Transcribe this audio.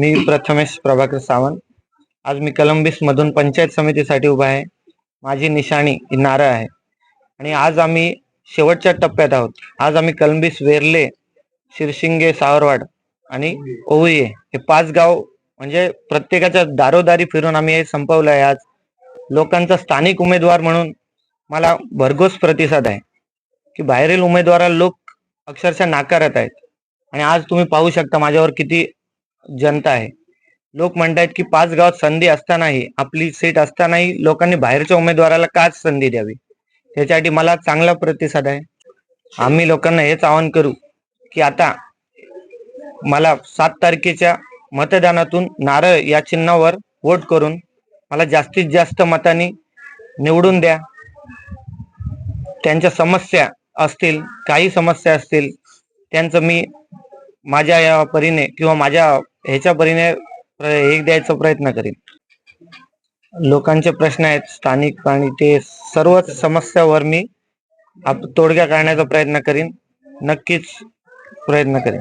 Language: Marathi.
मी प्रथमेश प्रभाकर सावंत. आज मी कलंबिस मधून पंचायत समितीसाठी उभा आहे. माझी निशाणी ही नारळ आहे आणि आज आम्ही शेवटच्या टप्प्यात आहोत. आज आम्ही कलंबिस, वेर्ले, शिरशिंगे, सावरवाड आणि ओवळी हे 5 गाव म्हणजे प्रत्येकाच्या दारोदारी फिरून आम्ही हे संपवलं आहे. आज लोकांचा स्थानिक उमेदवार म्हणून मला भरघोस प्रतिसाद आहे की बाहेरील उमेदवाराला लोक अक्षरशः नाकारत आहेत. आणि आज तुम्ही पाहू शकता माझ्यावर किती जनता आहे. लोक म्हणतायत की 5 गावात संधी असतानाही, आपली सीट असतानाही लोकांनी बाहेरच्या उमेदवाराला काच संधी द्यावी. त्याच्यासाठी मला चांगला प्रतिसाद आहे. आम्ही लोकांना हेच आवाहन करू की आता मला 7 तारखेच्या मतदानातून नारळ या चिन्हावर वोट करून मला जास्तीत जास्त मतांनी निवडून द्या. त्यांच्या समस्या असतील, काही समस्या असतील, त्यांचं मी माझ्या या परीने किंवा माझ्या ह्याच्या परीने एक द्यायचा प्रयत्न करीन. लोकांचे प्रश्न आहेत स्थानिक आणि ते सर्वच समस्यावर मी तोडगा काढण्याचा प्रयत्न करीन. नक्कीच प्रयत्न करीन.